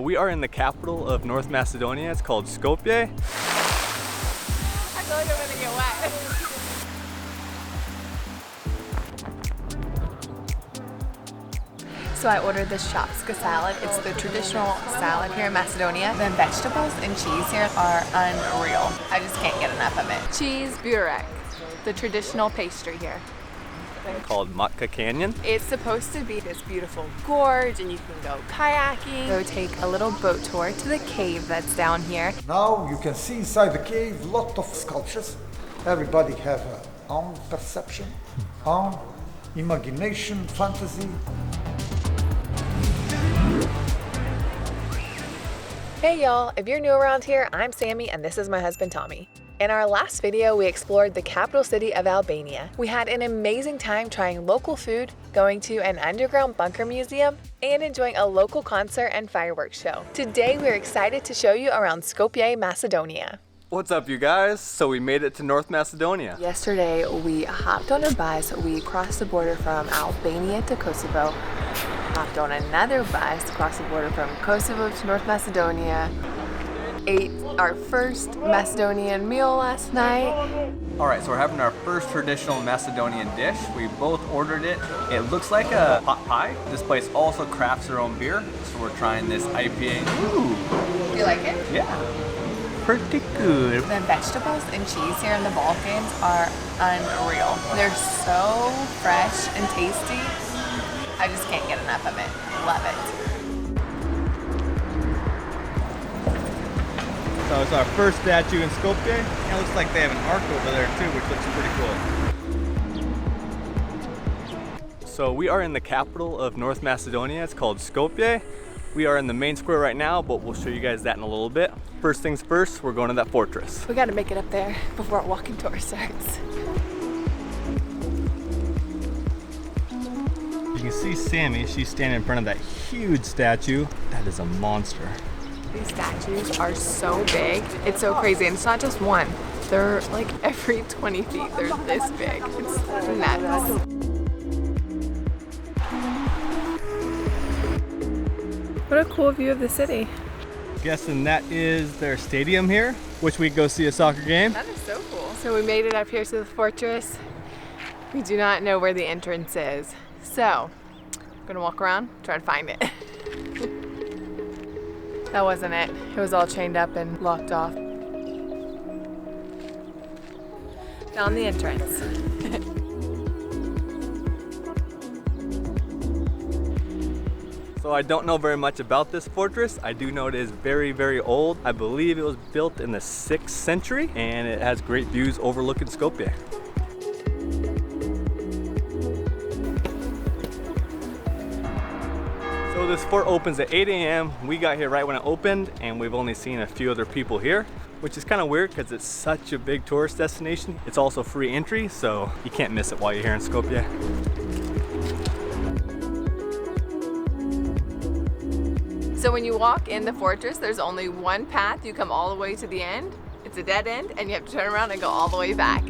We are in the capital of North Macedonia. It's called Skopje. I feel like I'm gonna get wet. So I ordered this Chopstick Salad. It's the traditional salad here in Macedonia. The vegetables and cheese here are unreal. I just can't get enough of it. Cheese burek, the traditional pastry here. Called Matka Canyon. It's supposed to be this beautiful gorge and you can go kayaking. Go take a little boat tour to the cave that's down here. Now you can see inside the cave lot of sculptures. Everybody have a own perception, own imagination, fantasy. Hey y'all, if you're new around here, I'm Sammy and this is my husband Tommy. In our last video, we explored the capital city of Albania. We had an amazing time trying local food, going to an underground bunker museum, and enjoying a local concert and fireworks show. Today, we're excited to show you around Skopje, Macedonia. What's up, you guys? So we made it to North Macedonia. Yesterday, we hopped on a bus. We crossed the border from Albania to Kosovo. Hopped on another bus to cross the border from Kosovo to North Macedonia. Ate our first Macedonian meal last night. All right, so we're having our first traditional Macedonian dish. We both ordered it. It looks like a pot pie. This place also crafts their own beer, so we're trying this IPA. Ooh. You like it? Yeah, pretty good. The vegetables and cheese here in the Balkans are unreal. They're so fresh and tasty. I just can't get enough of it. Love it. So it's our first statue in Skopje. It looks like they have an arc over there too, which looks pretty cool. So we are in the capital of North Macedonia. It's called Skopje. We are in the main square right now, but we'll show you guys that in a little bit. First things first, we're going to that fortress. We gotta make it up there before our walking tour starts. You can see Sammy, she's standing in front of that huge statue. That is a monster. These statues are so big. It's so crazy, and it's not just one. They're like every 20 feet, they're this big. It's nuts. What a cool view of the city. Guessing that is their stadium here, which we go see a soccer game. That is so cool. So we made it up here to the fortress. We do not know where the entrance is. So, I'm gonna walk around, try to find it. That wasn't it. It was all chained up and locked off. Found the entrance. So I don't know very much about this fortress. I do know it is very, very old. I believe it was built in the 6th century, and it has great views overlooking Skopje. So this fort opens at 8 a.m. We got here right when it opened, and we've only seen a few other people here, which is kind of weird because it's such a big tourist destination. It's also free entry, so you can't miss it while you're here in Skopje. So when you walk in the fortress, there's only one path. You come all the way to the end. It's a dead end, and you have to turn around and go all the way back.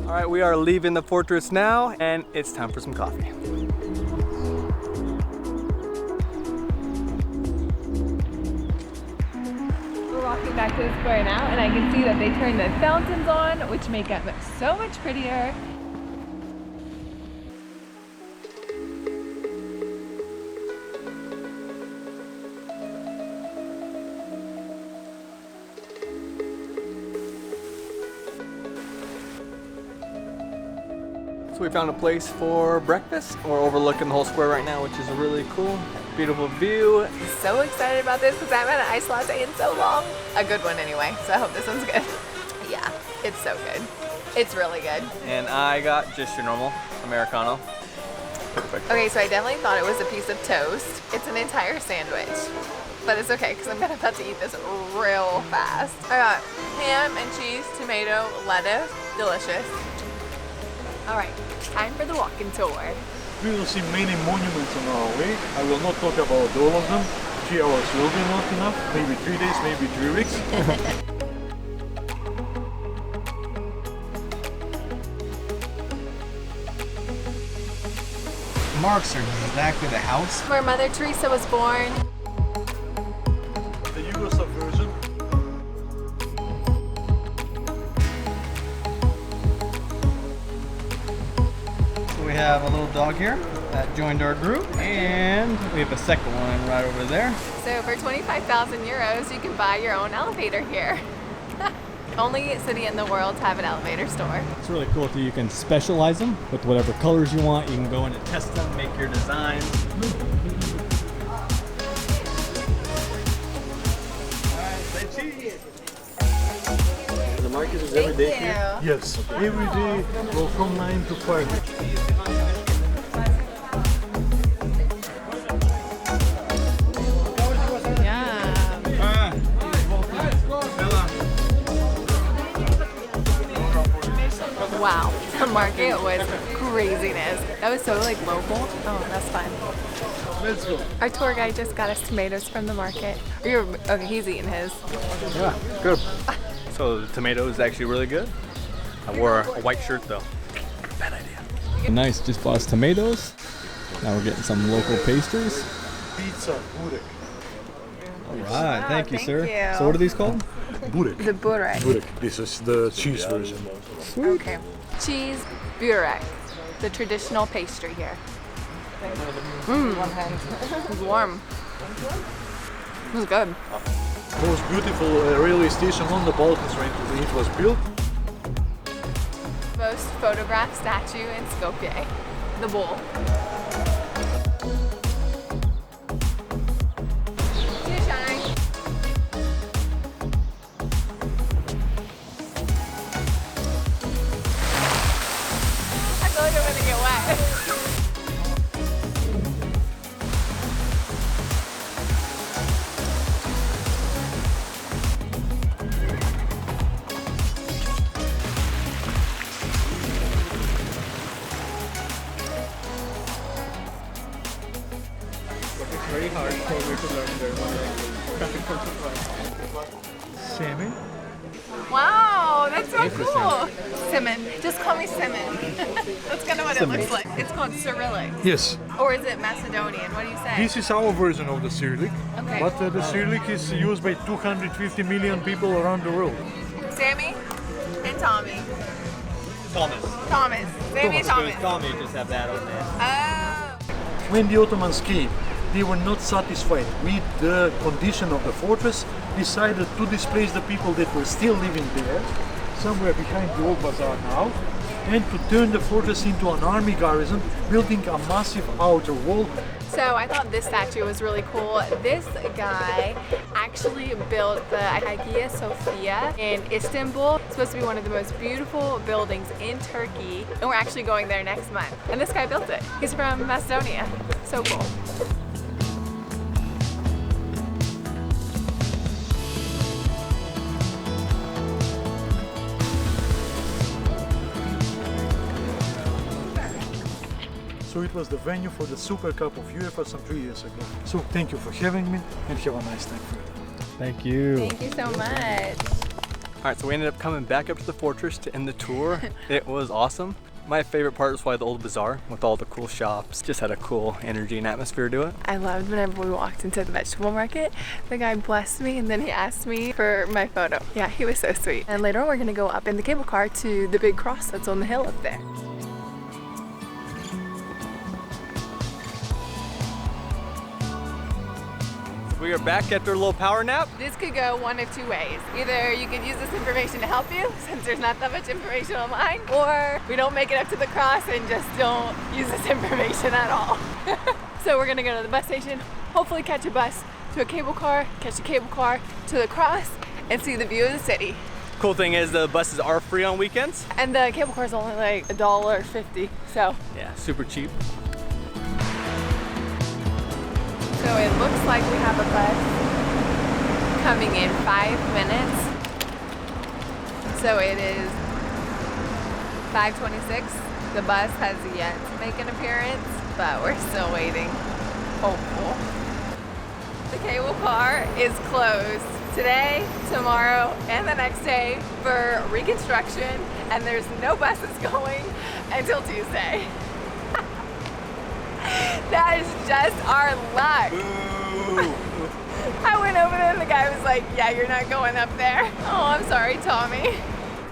All right, we are leaving the fortress now, and it's time for some coffee. We're walking back to the square now, and I can see that they turned the fountains on, which make it so much prettier. So we found a place for breakfast. We're overlooking the whole square right now, which is really cool. Beautiful view. So excited about this because I haven't had an iced latte in so long. A good one anyway, so I hope this one's good. Yeah, it's so good. It's really good. And I got just your normal Americano. Perfect. Okay, so I definitely thought it was a piece of toast. It's an entire sandwich, but it's okay because I'm about to eat this real fast. I got ham and cheese, tomato, lettuce, delicious. All right, time for the walking tour. We will see many monuments on our way. I will not talk about all of them. 3 hours will be not enough. Maybe 3 days, maybe 3 weeks. marks are exactly the house. Where Mother Teresa was born. The Yugoslav version. So we have a little dog here that joined our group, and we have a second one right over there. So for 25,000 euros, you can buy your own elevator here. Only city in the world to have an elevator store. It's really cool too. You can specialize them with whatever colors you want. You can go in and test them, make your design. The market is every day here? you. Yes, every day well, from 9 to 5. Wow, the market was craziness. That was so like local. Oh, that's fun. Let's go. Our tour guide just got us tomatoes from the market. Okay, he's eating his. Yeah, good. So the tomato is actually really good. I wore a white shirt though. Bad idea. Nice, just bought us tomatoes. Now we're getting some local pastries. Pizza, burek. All right, thank you, thank sir. you. So what are these called? Burek. The burek. Burek. This is the cheese version. Okay. Cheese burek, the traditional pastry here. It's warm. It's good. Most beautiful railway station on the Balkans when it was built. Most photographed statue in Skopje, the bull. Cheers, Shine. I feel like I'm gonna get wet. Very hard for me to learn their Salmon. Wow, that's so cool. Simon. Just call me Simon. That's kind of what it looks like. It's called Cyrillic. Yes. Or is it Macedonian? What do you say? This is our version of the Cyrillic. Okay. But the Cyrillic is used by 250 million people around the world. Sammy and Tommy. Thomas. Thomas. Sammy and Thomas. Tommy just have that on there. Oh. When the Ottomans came, they were not satisfied with the condition of the fortress, decided to displace the people that were still living there, somewhere behind the old bazaar now, and to turn the fortress into an army garrison, building a massive outer wall. So I thought this statue was really cool. This guy actually built the Hagia Sophia in Istanbul. It's supposed to be one of the most beautiful buildings in Turkey, and we're actually going there next month. And this guy built it. He's from Macedonia. So cool. So it was the venue for the Super Cup of UEFA some 3 years ago. So thank you for having me and have a nice time further. Thank you. Thank you so much. All right, so we ended up coming back up to the fortress to end the tour. It was awesome. My favorite part was probably the old bazaar with all the cool shops. Just had a cool energy and atmosphere to it. I loved whenever we walked into the vegetable market, the guy blessed me and then he asked me for my photo. Yeah, he was so sweet. And later on we're gonna go up in the cable car to the big cross that's on the hill up there. We are back after a little power nap. This could go one of two ways. Either you can use this information to help you, since there's not that much information online, or we don't make it up to the cross and just don't use this information at all. So we're gonna go to the bus station, hopefully catch a bus to a cable car, catch a cable car to the cross, and see the view of the city. Cool thing is the buses are free on weekends. And the cable car is only like $1.50, so. Yeah, super cheap. So it looks like we have a bus coming in 5 minutes. So it is 5:26. The bus has yet to make an appearance, but we're still waiting. Hopeful. The cable car is closed today, tomorrow, and the next day for reconstruction, and there's no buses going until Tuesday. That is just our luck. I went over there and the guy was like, yeah, you're not going up there. Oh, I'm sorry, Tommy.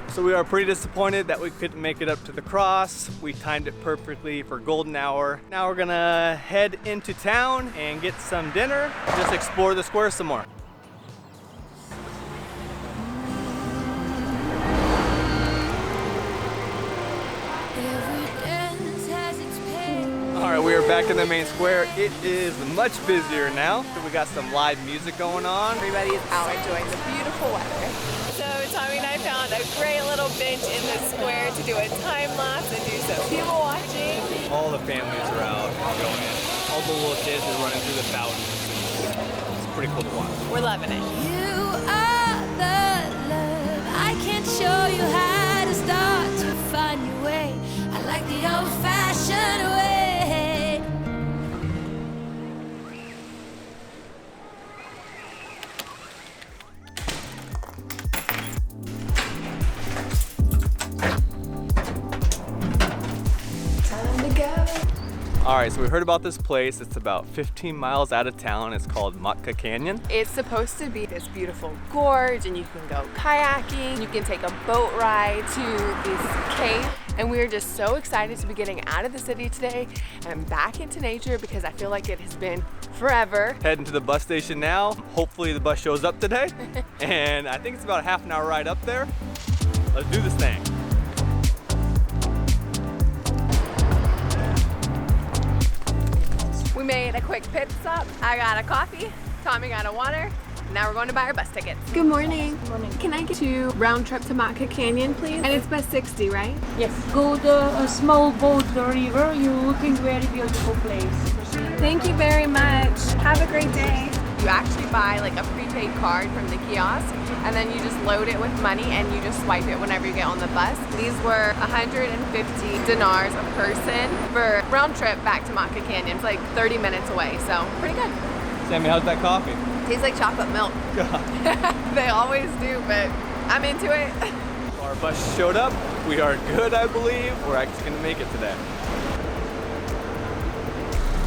So we are pretty disappointed that we couldn't make it up to the cross. We timed it perfectly for golden hour. Now we're gonna head into town and get some dinner, just explore the square some more. All right, we are back in the main square. It is much busier now. So we got some live music going on. Everybody is out enjoying the beautiful weather. So Tommy and I found a great little bench in the square to do a time lapse and do some people watching. All the families are out enjoying. All the little kids are running through the fountains. It's pretty cool to watch. We're loving it. You are the love. I can't show you how to start to find your way. I like the old-fashioned way. All right, so we heard about this place. It's about 15 miles out of town. It's called Matka Canyon. It's supposed to be this beautiful gorge and you can go kayaking. You can take a boat ride to this cave. And we are just so excited to be getting out of the city today and back into nature because I feel like it has been forever. Heading to the bus station now. Hopefully the bus shows up today. And I think it's about a half an hour ride up there. Let's do this thing. We made a quick pit stop. I got a coffee, Tommy got a water. Now we're going to buy our bus tickets. Good morning. Good morning. Can I get you round trip to Matka Canyon, please? And it's bus 60, right? Yes. Go the small boat, the river. You're looking very beautiful place. Thank you very much. Have a great day. You actually buy like a prepaid card from the kiosk and then you just load it with money and you just swipe it whenever you get on the bus. These were 150 dinars a person for round trip back to Matka Canyon. It's like 30 minutes away, so pretty good. Sammy, how's that coffee? Tastes like chocolate milk. They always do, but I'm into it. Our bus showed up. We are good, I believe. We're actually gonna make it today.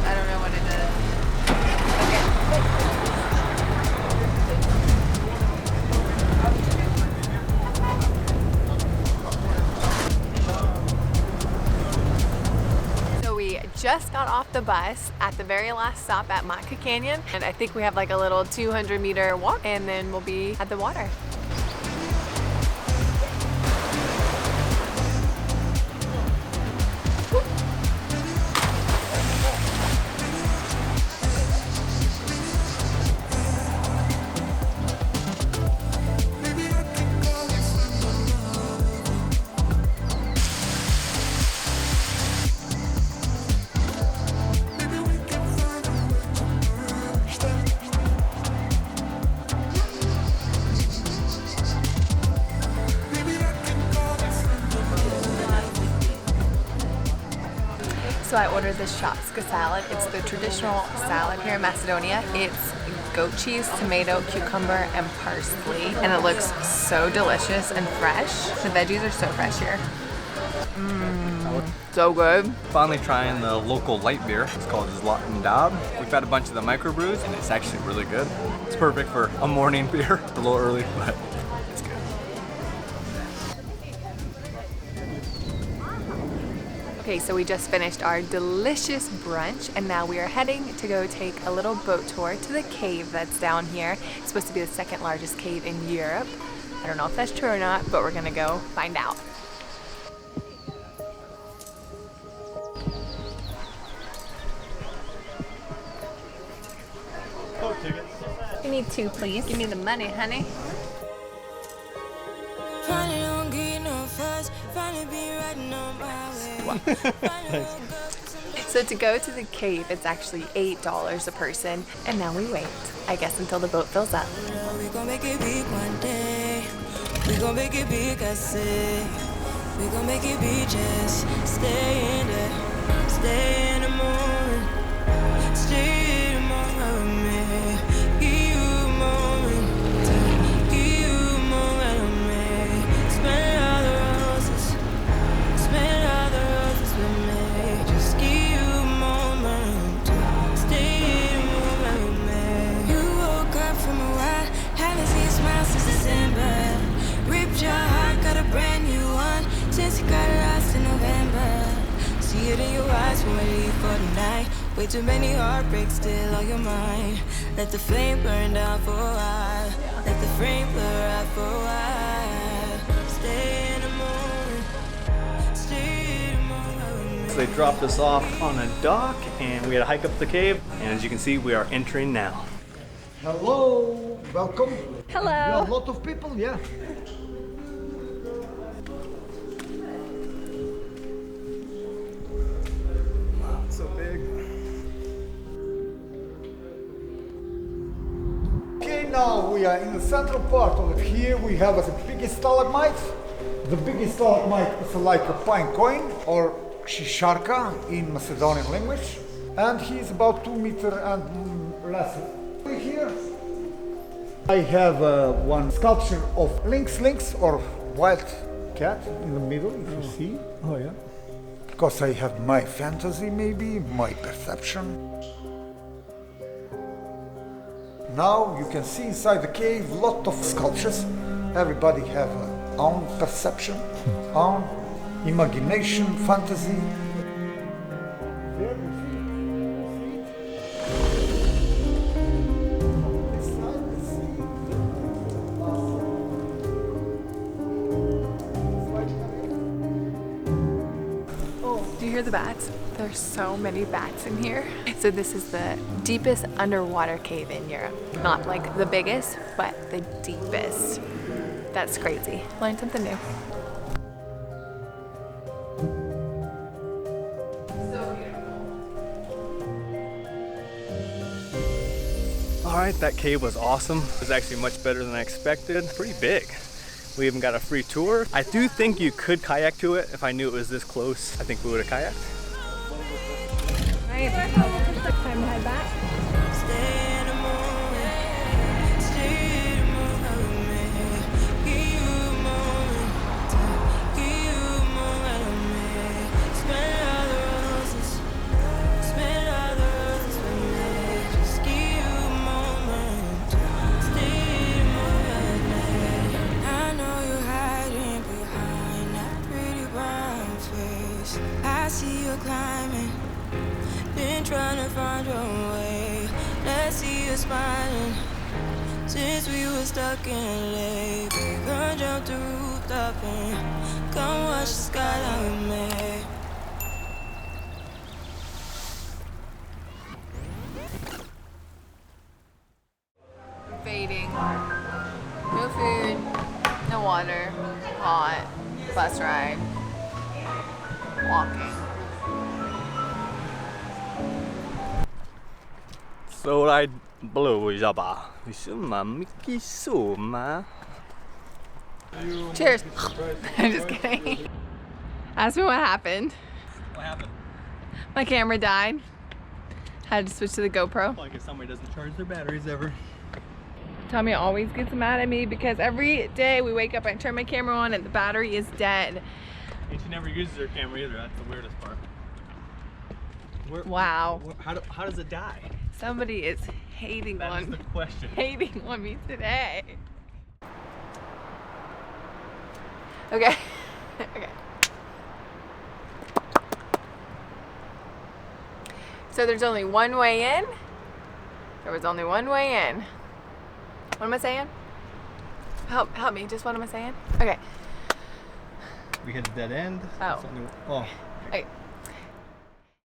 I don't know what it is. Okay. Just got off the bus at the very last stop at Matka Canyon, and I think we have like a little 200-meter walk and then we'll be at the water. So I ordered this Chopstick Salad. It's the traditional salad here in Macedonia. It's goat cheese, tomato, cucumber, and parsley. And it looks so delicious and fresh. The veggies are so fresh here. So good. Finally trying the local light beer. It's called Zlatan Dab. We've had a bunch of the microbrews and it's actually really good. It's perfect for a morning beer. A little early, but it's good. Okay, so we just finished our delicious brunch and now we are heading to go take a little boat tour to the cave that's down here. It's supposed to be the second largest cave in Europe. I don't know if that's true or not, but we're gonna go find out. You need 2, please. Give me the money, honey. So to go to the cave, it's actually $8 a person, and now we wait, I guess, until the boat fills up. We gon' make it big one day. We gon' make it big, I say. We gon' make it big, just stay in there. Stay in the moment. Stay in the moment with me. Give you a moment. Give you a moment with me. Smell all the roses. Smell all the roses with me. Just give you a moment. it in your eyes when we leave for the night. Way too many heartbreaks still on your mind. Let the flame burn down for a while. Let the flame blur out for a while. Stay in the moment. Stay in the moment. So they dropped us off on a dock and we had to hike up the cave. And as you can see, we are entering now. Hello, welcome. Hello. Yeah, a lot of people, yeah. Wow, it's so big. Okay, now we are in the central part of it. Here we have the biggest stalagmite. The biggest stalagmite is like a pine cone or shisharka in Macedonian language. And he is about 2 meters and less. Here I have one sculpture of lynx or wild cat in the middle, if you see. Oh yeah. Because I have my fantasy, maybe, my perception. Now you can see inside the cave lot of sculptures. Everybody have a own perception, own imagination, fantasy. There you see. Do you hear the bats? There's so many bats in here. So this is the deepest underwater cave in Europe. Not like the biggest, but the deepest. That's crazy. Learn something new. So beautiful. All right, that cave was awesome. It was actually much better than I expected. Pretty big. We even got a free tour. I do think you could kayak to it. If I knew it was this close, I think we would have kayaked. Right, time to head back. Stay in the moment. Stay in the moment. Give you a moment. Give you a moment. Smell all the roses. Smell all the roses with me. Just give you a moment. Stay in the moment. I know you're hiding behind that pretty brown face. I see you climbing. Been trying to find your way. Let's see you smiling. Since we were stuck in LA, come jump the rooftop and come watch the skyline with me. Fading. No food, no water, hot, bus ride, walking. So I blow jaba. Miki suma. Cheers. I'm just kidding. Ask me what happened. What happened? My camera died. Had to switch to the GoPro. Like if somebody doesn't charge their batteries ever. Tommy always gets mad at me because every day we wake up and turn my camera on and the battery is dead. And she never uses her camera either. That's the weirdest part. Wow. How does it die? Somebody is hating That is the question. hating on me today. Okay. Okay. So there's only one way in. There was only one way in. What am I saying? Help me. Just what am I saying? Okay. We hit a dead end. Oh. Oh. Okay.